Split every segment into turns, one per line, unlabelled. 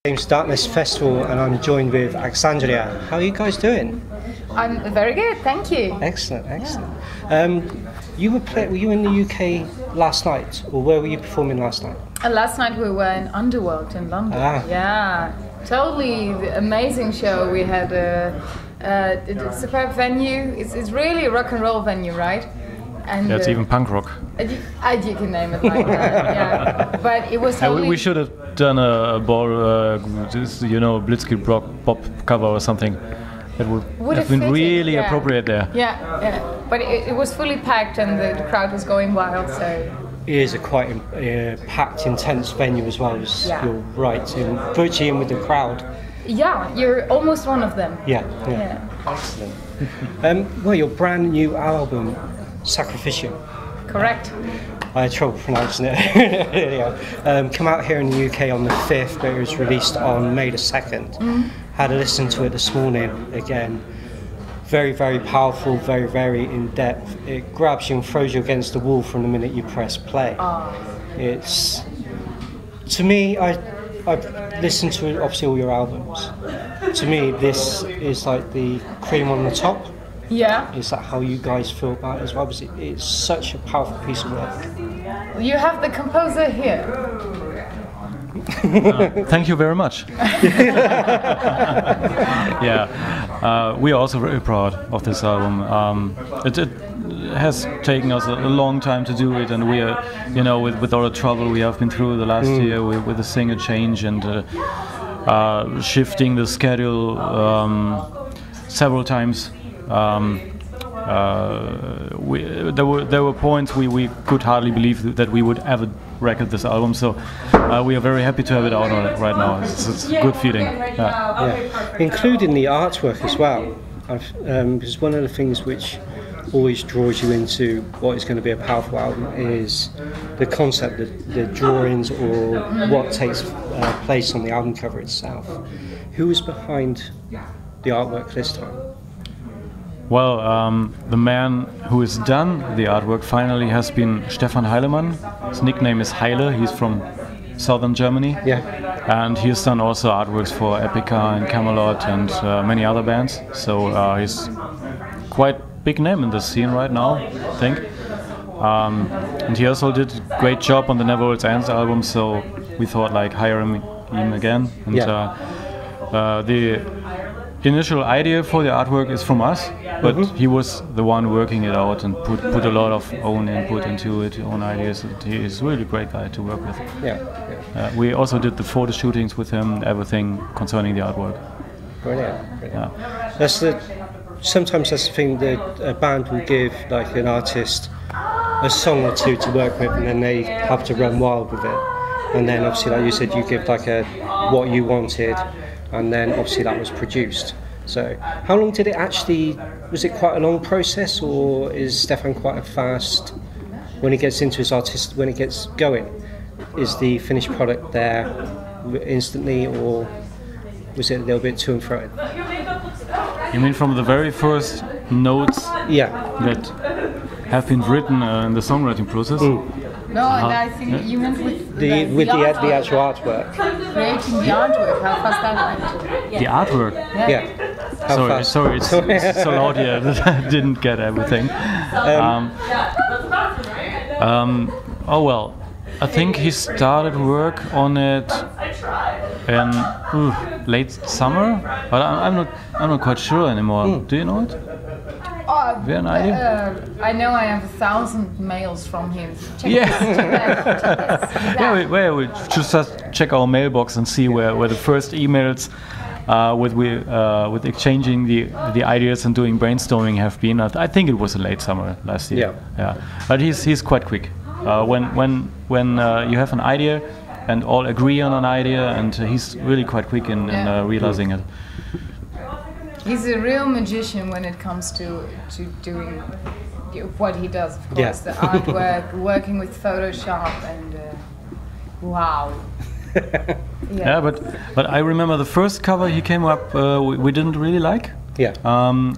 James Darkness Festival, and I'm joined with Xandria. How are you guys doing?
I'm very good, thank you.
Excellent, excellent. Yeah. Were you in the UK last night, or where were you performing last night?
Last night we were in Underworld in London. Yeah, totally amazing show. We had a superb venue. It's really a rock and roll venue, right? And
it's even punk rock.
You can name it like that. Yeah, but it was totally.
We should have done a ball, Blitzkrieg pop cover or something. It would have been really appropriate there.
Yeah. But it was fully packed and the crowd was going wild. So
it is a quite packed, intense venue as well. You're right, virtually in with the crowd.
Yeah, you're almost one of them.
Yeah. Excellent. Well, your brand new album, Sacrificium.
Correct.
I had trouble pronouncing it. Anyhow, come out here in the UK on the 5th, but it was released on May the 2nd. Had a listen to it this morning again. Very, very powerful, very, very in-depth. It grabs you and throws you against the wall from the minute you press play. It's, to me, I've listened to obviously all your albums. To me, this is like the cream on the top.
Yeah.
Is that how you guys feel about it as well? Because it's such a powerful piece of work.
You have the composer here.
Thank you very much. We are also very proud of this album. It has taken us a long time to do it, and we are, with all the trouble we have been through the last year with the singer change and shifting the schedule several times. There were points we could hardly believe that we would ever record this album, so we are very happy to have it out right now. It's a good feeling.
Including the artwork as well, because one of the things which always draws you into what is going to be a powerful album is the concept, the drawings, or what takes place on the album cover itself. Who was behind the artwork this time?
Well, the man who has done the artwork finally has been Stefan Heilemann. His nickname is Heile. He's from southern Germany. Yeah. And he's done also artworks for Epica and Camelot and many other bands. So he's quite big name in the scene right now, I think. And he also did a great job on the Never World's Ends album. So we thought hire him again. And the initial idea for the artwork is from us, but he was the one working it out and put a lot of own input into it, own ideas. He is really a great guy to work with. We also did the photo shootings with him, everything concerning the artwork.
Brilliant. Sometimes that's the thing that a band will give an artist a song or two to work with, and then they have to run wild with it. And then obviously, like you said, you give what you wanted. And then obviously that was produced. So how long did it actually, was it quite a long process, or is Stefan quite a fast, when he gets into his when it gets going, is the finished product there instantly, or was it a little bit to and fro?
You mean from the very first notes that have been written in the songwriting process?
No, and I think you meant with the
actual artwork.
Creating the artwork, how fast that went.
The artwork?
Yeah.
Sorry, it's so loud here that I didn't get everything. I think he started work on it in late summer, but I'm not quite sure anymore. Do you know it?
Do you have an idea? I know I have 1,000 mails from him. Check this.
We just check our mailbox and see where the first emails with exchanging the ideas and doing brainstorming have been. I think it was a late summer last year. Yeah. But he's quite quick. When you have an idea and all agree on an idea, and he's really quite quick in realizing it.
He's a real magician when it comes to doing what he does, of course. The artwork, working with Photoshop, and wow.
But I remember the first cover he came up we didn't really like.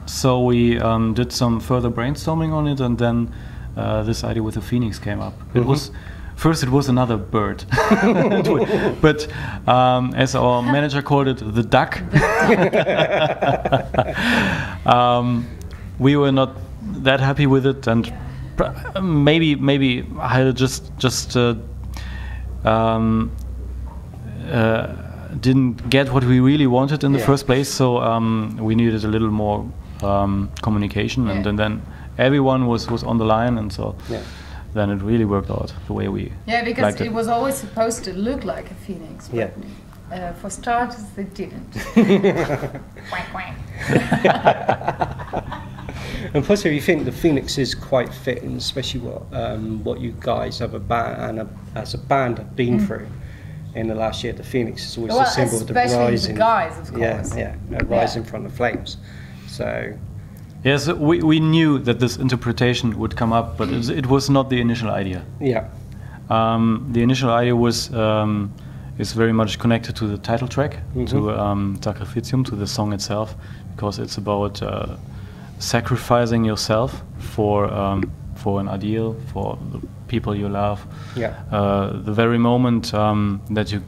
So we did some further brainstorming on it, and then this idea with the Phoenix came up. It was first it was another bird, but as our manager called it, the duck. We were not that happy with it, and maybe I just didn't get what we really wanted in the first place. So we needed a little more communication, and then everyone was on the line, and so then it really worked out the way we
because it was always supposed to look like a phoenix, but for starters it didn't. Quack, quack.
And plus, if you think the phoenix is quite fitting, especially what you guys have as a band have been through in the last year. The phoenix is always a symbol of the rising.
The guys, of course.
Rising from the flames. So.
Yes, we knew that this interpretation would come up, but it was not the initial idea.
Yeah.
The initial idea is very much connected to the title track, to Sacrificium, to the song itself, because it's about sacrificing yourself for an ideal, for the people you love. Yeah. The very moment that you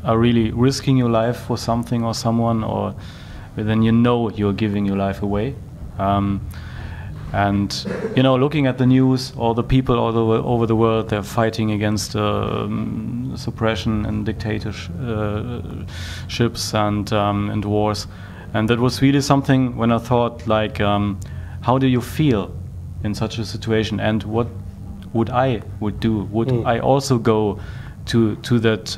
are really risking your life for something or someone, or then you know you're giving your life away. And looking at the news, all the people all over the world, they're fighting against suppression and dictatorships and wars. And that was really something when I thought, like, how do you feel in such a situation, and what would I do? Would I also go to that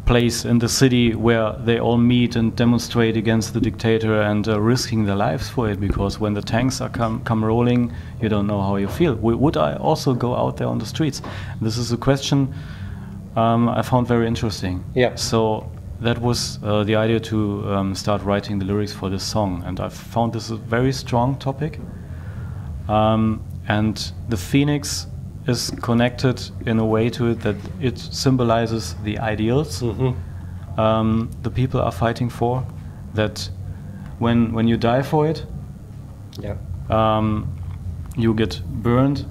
place in the city where they all meet and demonstrate against the dictator and risking their lives for it? Because when the tanks are come rolling, you don't know how you feel. Would I also go out there on the streets? This is a question I found very interesting. Yeah. So that was the idea to start writing the lyrics for this song, and I found this a very strong topic. And the phoenix is connected in a way to it that it symbolizes the ideals the people are fighting for, that when you die for it, you get burned,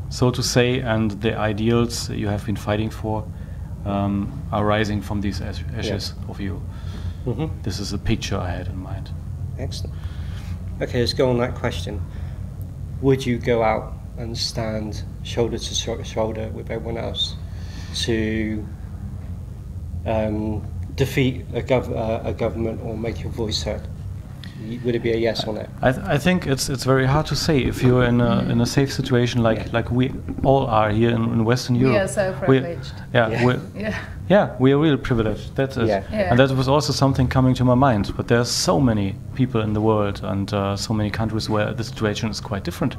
so to say, and the ideals you have been fighting for are rising from these ashes of you. This is the picture I had in mind.
Excellent. Okay, let's go on that question. Would you go out and stand shoulder to shoulder with everyone else to defeat a government or make your voice heard? Would it be a yes or no?
I think it's very hard to say if you're in a safe situation like we all are here in Western Europe.
We are so privileged.
We are really privileged. That's it. And that was also something coming to my mind. But there are so many people in the world and so many countries where the situation is quite different.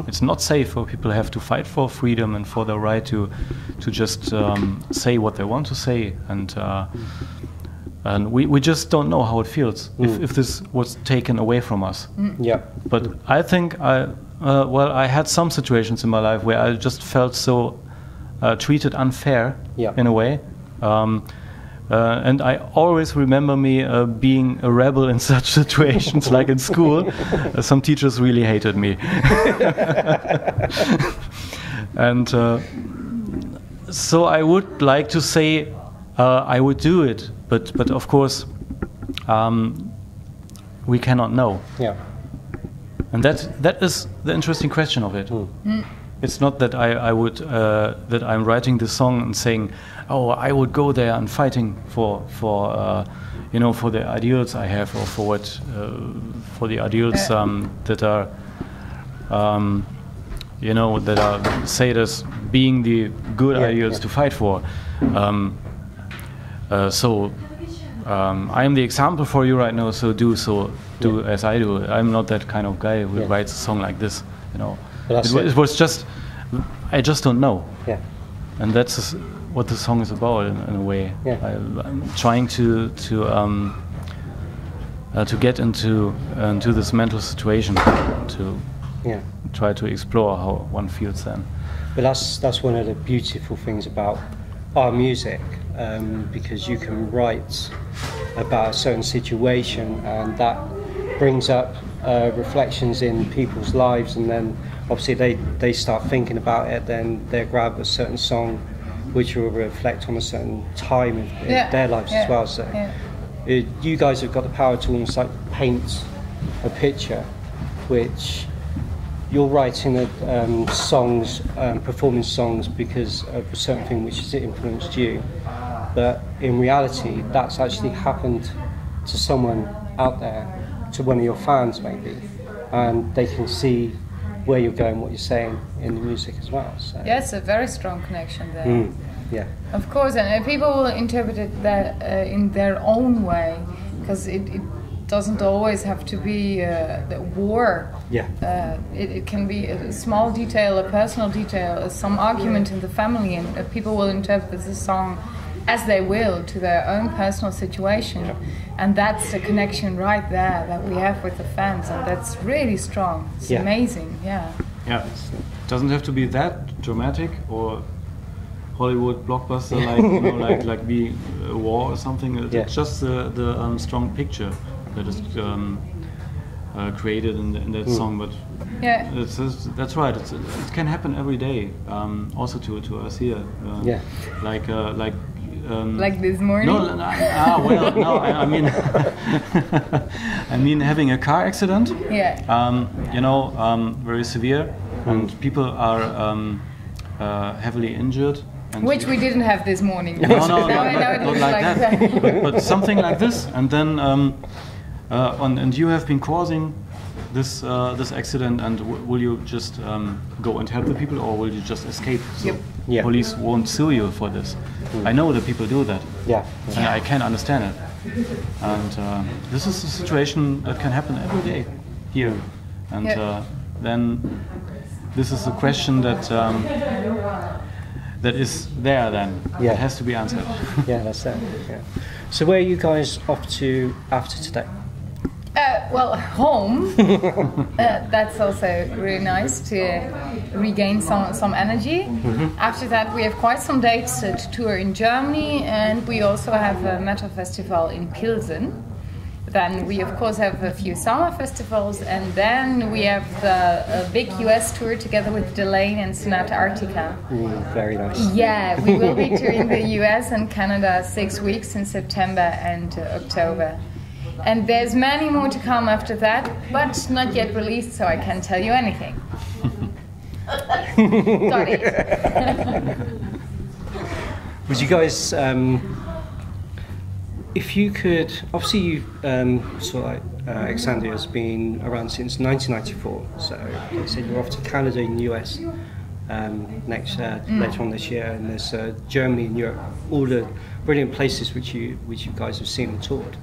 It's not safe, where people have to fight for freedom and for their right to just say what they want to say, and we just don't know how it feels if this was taken away from us. But I think I had some situations in my life where I just felt so treated unfair in a way. And I always remember me being a rebel in such situations, like in school. Some teachers really hated me. And so I would like to say I would do it, but of course we cannot know. And that is the interesting question of it. It's not that I would that I'm writing this song and saying, oh, I would go there and fighting for for the ideals I have, or for what for the ideals that are that are said as being the good ideals to fight for. I am the example for you right now. So do as I do. I'm not that kind of guy who writes a song like this. It was just, I just don't know. And that's what the song is about in a way. I'm trying to get into this mental situation, to try to explore how one feels then.
But that's one of the beautiful things about our music, because you can write about a certain situation, and that brings up reflections in people's lives, and then obviously they start thinking about it, then they grab a certain song which will reflect on a certain time in their lives as well. So you guys have got the power to almost like paint a picture, which you're writing songs, performing songs because of a certain thing which has influenced you, but in reality that's actually happened to someone out there, to one of your fans maybe, and they can see where you're going, what you're saying in the music as well. So.
Yeah, it's a very strong connection there.
Yeah.
Of course, and people will interpret it in their own way, because it doesn't always have to be the war.
Yeah.
It can be a small detail, a personal detail, some argument in the family, and people will interpret the song as they will to their own personal situation.
Yeah.
And that's the connection right there that we have with the fans, and that's really strong. It's amazing, yeah.
Yeah, it doesn't have to be that dramatic or Hollywood blockbuster like be a war or something. It's just the strong picture that is created in that song. But that's right. It can happen every day. Also to us here.
Like this morning?
No, I mean, I mean having a car accident.
Yeah.
Very severe, and people are heavily injured. And
which we didn't have this morning.
No, not like that. But something like this, and then and you have been causing this accident, and will you just go and help the people, or will you just escape? So police won't sue you for this. I know that people do that.
Yeah.
And I can understand it. And this is a situation that can happen every day here. And then this is a question that that is there then. It has to be answered.
Yeah, that's it. Yeah. So where are you guys off to after today?
Well, home. That's also really nice to regain some energy. After that, we have quite some dates to tour in Germany, and we also have a metal festival in Pilsen. Then we, of course, have a few summer festivals, and then we have a big US tour together with Delane and Sonata Arctica.
Very nice.
Yeah, we will be touring the US and Canada 6 weeks in September and October. And there's many more to come after that, but not yet released, so I can't tell you anything. Got it.
Would you guys, if you could, obviously you Xandria has been around since 1994, so you said you're off to Canada and US later on this year, and there's Germany and Europe, all the brilliant places which you guys have seen and toured.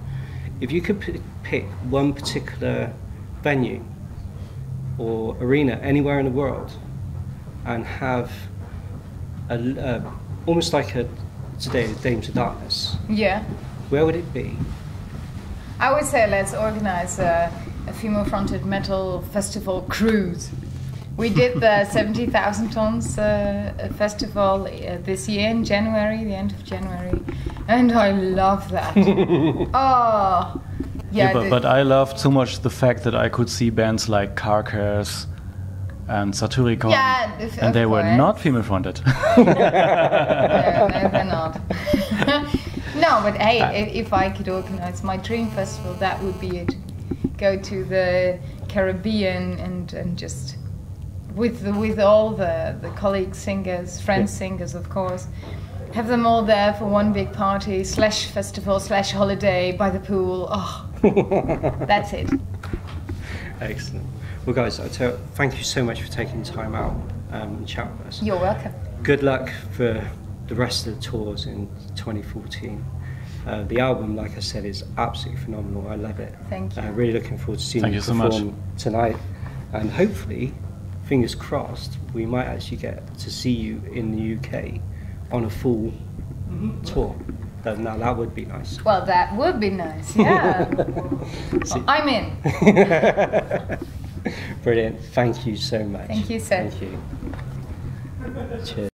If you could pick one particular venue or arena anywhere in the world and have almost like today, Dames of Darkness, where would it be?
I would say let's organize a female-fronted metal festival cruise. We did the 70,000 tons festival this year in January, the end of January, and I love that. Oh,
but I loved so much the fact that I could see bands like Carcass and Satyricon, and they were not female-fronted.
No, they're not. No, but hey, if I could organize my dream festival, that would be it. Go to the Caribbean and just with all the colleague singers, friend singers, of course, have them all there for one big party / festival / holiday by the pool. Oh, that's it.
Excellent. Well, guys, thank you so much for taking time out and chat with us.
You're welcome.
Good luck for the rest of the tours in 2014. The album, like I said, is absolutely phenomenal. I love it.
Thank you.
Really looking forward to seeing you perform tonight, and hopefully, fingers crossed, we might actually get to see you in the UK on a full tour. Now that would be nice.
Well, that would be nice, yeah. I'm in.
Brilliant. Thank you so much.
Thank you, sir.
Thank you. Cheers.